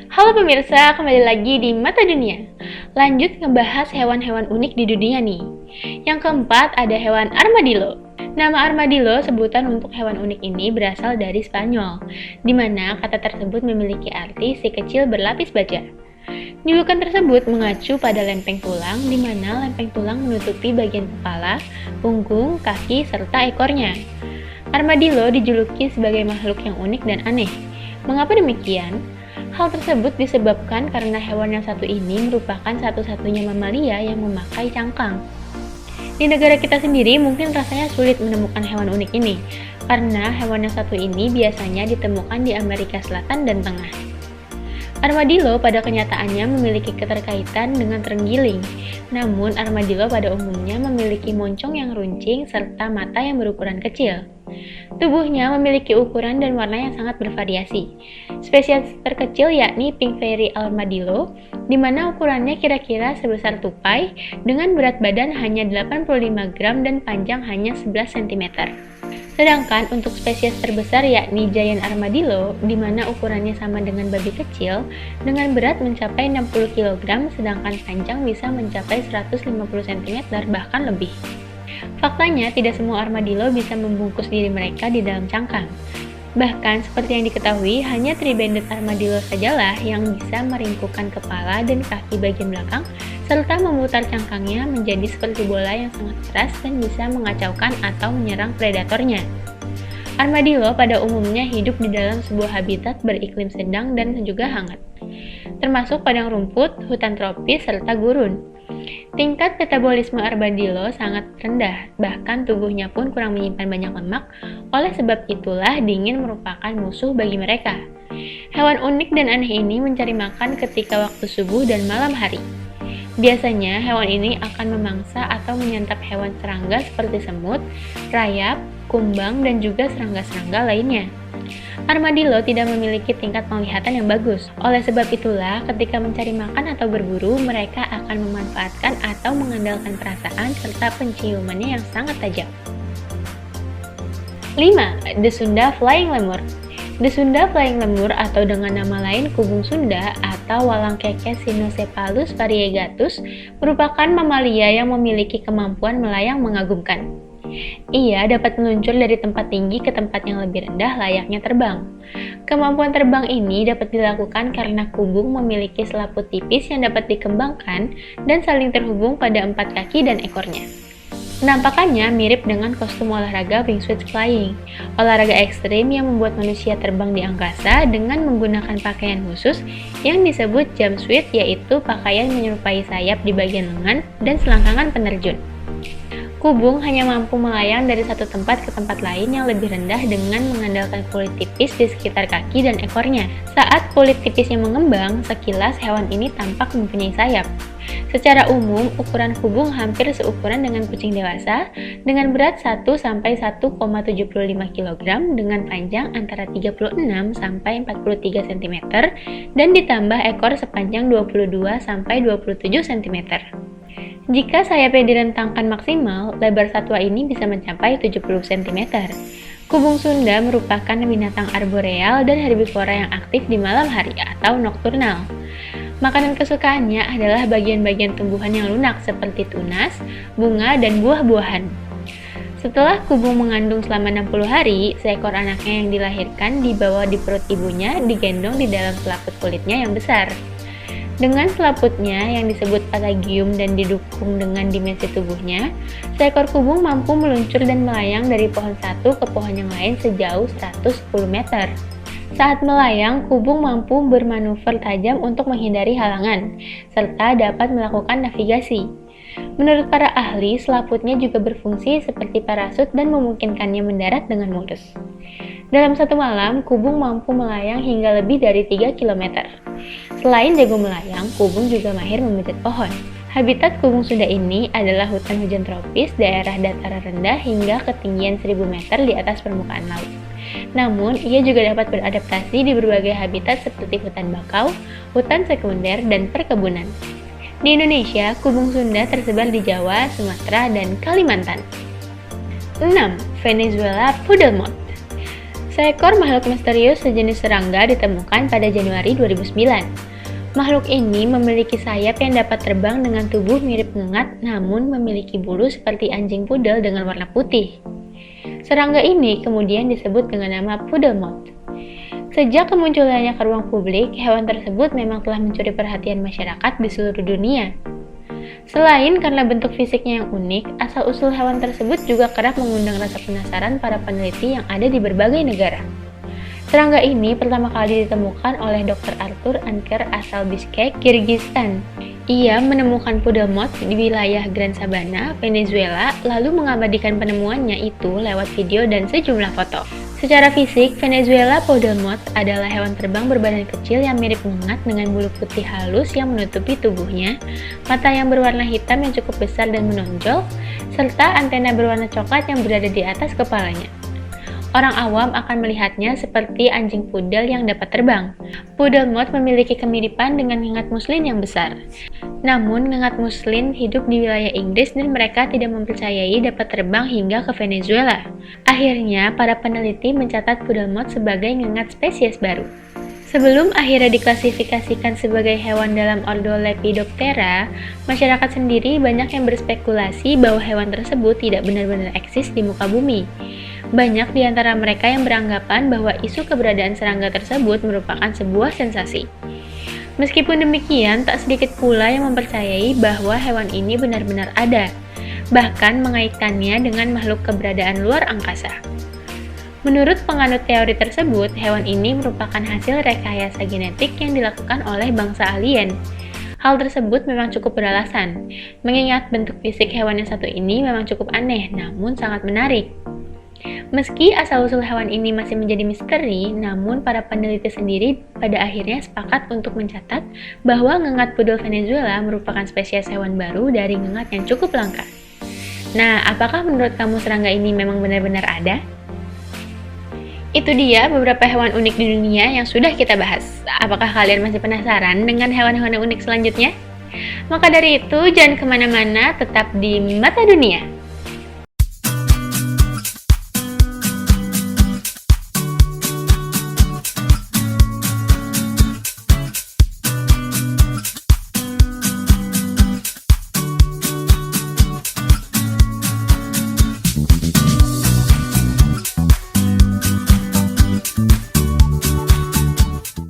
Halo pemirsa, kembali lagi di Mata Dunia. Lanjut ngebahas hewan-hewan unik di dunia nih. Yang keempat ada hewan armadillo. Nama armadillo sebutan untuk hewan unik ini berasal dari Spanyol, di mana kata tersebut memiliki arti si kecil berlapis baja. Julukan tersebut mengacu pada lempeng tulang, di mana lempeng tulang menutupi bagian kepala, punggung, kaki, serta ekornya. Armadillo dijuluki sebagai makhluk yang unik dan aneh. Mengapa demikian? Hal tersebut disebabkan karena hewan yang satu ini merupakan satu-satunya mamalia yang memakai cangkang. Di negara kita sendiri mungkin rasanya sulit menemukan hewan unik ini, karena hewan yang satu ini biasanya ditemukan di Amerika Selatan dan Tengah. Armadillo pada kenyataannya memiliki keterkaitan dengan terenggiling, namun armadillo pada umumnya memiliki moncong yang runcing serta mata yang berukuran kecil. Tubuhnya memiliki ukuran dan warna yang sangat bervariasi. Spesies terkecil yakni pink fairy armadillo, di mana ukurannya kira-kira sebesar tupai dengan berat badan hanya 85 gram dan panjang hanya 11 cm. Sedangkan untuk spesies terbesar yakni giant armadillo, di mana ukurannya sama dengan babi kecil, dengan berat mencapai 60 kg, sedangkan panjang bisa mencapai 150 cm bahkan lebih. Faktanya, tidak semua armadillo bisa membungkus diri mereka di dalam cangkang. Bahkan, seperti yang diketahui, hanya three-banded armadillo sajalah yang bisa meringkukkan kepala dan kaki bagian belakang, serta memutar cangkangnya menjadi seperti bola yang sangat keras dan bisa mengacaukan atau menyerang predatornya. Armadillo pada umumnya hidup di dalam sebuah habitat beriklim sedang dan juga hangat, termasuk padang rumput, hutan tropis, serta gurun. Tingkat metabolisme armadillo sangat rendah, bahkan tubuhnya pun kurang menyimpan banyak lemak, oleh sebab itulah dingin merupakan musuh bagi mereka. Hewan unik dan aneh ini mencari makan ketika waktu subuh dan malam hari. Biasanya hewan ini akan memangsa atau menyantap hewan serangga seperti semut, rayap, kumbang, dan juga serangga-serangga lainnya. Armadillo tidak memiliki tingkat penglihatan yang bagus. Oleh sebab itulah, ketika mencari makan atau berburu, mereka akan memanfaatkan atau mengandalkan perasaan serta penciumannya yang sangat tajam. 5. The Sunda Flying Lemur. The Sunda Flying Lemur atau dengan nama lain kubung Sunda atau walang keke Cynocephalus variegatus merupakan mamalia yang memiliki kemampuan melayang mengagumkan. Ia dapat meluncur dari tempat tinggi ke tempat yang lebih rendah layaknya terbang. Kemampuan terbang ini dapat dilakukan karena kubung memiliki selaput tipis yang dapat dikembangkan dan saling terhubung pada 4 kaki dan ekornya. Penampakannya mirip dengan kostum olahraga wingsuit flying, olahraga ekstrim yang membuat manusia terbang di angkasa dengan menggunakan pakaian khusus yang disebut jumpsuit, yaitu pakaian menyerupai sayap di bagian lengan dan selangkangan penerjun. Kubung hanya mampu melayang dari satu tempat ke tempat lain yang lebih rendah dengan mengandalkan kulit tipis di sekitar kaki dan ekornya. Saat kulit tipisnya mengembang, sekilas hewan ini tampak mempunyai sayap. Secara umum, ukuran kubung hampir seukuran dengan kucing dewasa, dengan berat 1-1,75 kg dengan panjang antara 36-43 cm dan ditambah ekor sepanjang 22-27 cm. Jika sayapnya direntangkan maksimal, lebar satwa ini bisa mencapai 70 cm. Kubung Sunda merupakan binatang arboreal dan herbivora yang aktif di malam hari atau nokturnal. Makanan kesukaannya adalah bagian-bagian tumbuhan yang lunak seperti tunas, bunga, dan buah-buahan. Setelah kubung mengandung selama 60 hari, seekor anaknya yang dilahirkan dibawa di perut ibunya digendong di dalam selaput kulitnya yang besar. Dengan selaputnya yang disebut patagium dan didukung dengan dimensi tubuhnya, seekor kubung mampu meluncur dan melayang dari pohon satu ke pohon yang lain sejauh 110 meter. Saat melayang, kubung mampu bermanuver tajam untuk menghindari halangan, serta dapat melakukan navigasi. Menurut para ahli, selaputnya juga berfungsi seperti parasut dan memungkinkannya mendarat dengan mulus. Dalam satu malam, kubung mampu melayang hingga lebih dari 3 km. Selain jago melayang, kubung juga mahir memanjat pohon. Habitat kubung Sunda ini adalah hutan hujan tropis, daerah dataran rendah hingga ketinggian 1000 meter di atas permukaan laut. Namun, ia juga dapat beradaptasi di berbagai habitat seperti hutan bakau, hutan sekunder, dan perkebunan. Di Indonesia, kubung Sunda tersebar di Jawa, Sumatera, dan Kalimantan. 6. Venezuela Poodle Moth. Seekor makhluk misterius sejenis serangga ditemukan pada Januari 2009. Makhluk ini memiliki sayap yang dapat terbang dengan tubuh mirip ngengat namun memiliki bulu seperti anjing pudel dengan warna putih. Serangga ini kemudian disebut dengan nama Poodle Moth. Sejak kemunculannya ke ruang publik, hewan tersebut memang telah mencuri perhatian masyarakat di seluruh dunia. Selain karena bentuk fisiknya yang unik, asal-usul hewan tersebut juga kerap mengundang rasa penasaran para peneliti yang ada di berbagai negara. Serangga ini pertama kali ditemukan oleh Dr. Arthur Anker asal Bishkek, Kirgistan. Ia menemukan Poodle Moth di wilayah Gran Sabana, Venezuela, lalu mengabadikan penemuannya itu lewat video dan sejumlah foto. Secara fisik, Venezuela Poodle Moth adalah hewan terbang berbadan kecil yang mirip ngengat dengan bulu putih halus yang menutupi tubuhnya, mata yang berwarna hitam yang cukup besar dan menonjol, serta antena berwarna coklat yang berada di atas kepalanya. Orang awam akan melihatnya seperti anjing pudel yang dapat terbang. Poodle Moth memiliki kemiripan dengan ngengat muslin yang besar. Namun, ngengat muslin hidup di wilayah Inggris dan mereka tidak mempercayai dapat terbang hingga ke Venezuela. Akhirnya, para peneliti mencatat Poodle Moth sebagai ngengat spesies baru. Sebelum akhirnya diklasifikasikan sebagai hewan dalam ordo Lepidoptera, masyarakat sendiri banyak yang berspekulasi bahwa hewan tersebut tidak benar-benar eksis di muka bumi. Banyak di antara mereka yang beranggapan bahwa isu keberadaan serangga tersebut merupakan sebuah sensasi. Meskipun demikian, tak sedikit pula yang mempercayai bahwa hewan ini benar-benar ada, bahkan mengaitkannya dengan makhluk keberadaan luar angkasa. Menurut penganut teori tersebut, hewan ini merupakan hasil rekayasa genetik yang dilakukan oleh bangsa alien. Hal tersebut memang cukup beralasan, mengingat bentuk fisik hewan yang satu ini memang cukup aneh, namun sangat menarik. Meski asal-usul hewan ini masih menjadi misteri, namun para peneliti sendiri pada akhirnya sepakat untuk mencatat bahwa ngengat pudel Venezuela merupakan spesies hewan baru dari ngengat yang cukup langka. Nah, apakah menurut kamu serangga ini memang benar-benar ada? Itu dia beberapa hewan unik di dunia yang sudah kita bahas. Apakah kalian masih penasaran dengan hewan-hewan unik selanjutnya? Maka dari itu, jangan kemana-mana, tetap di Mata Dunia.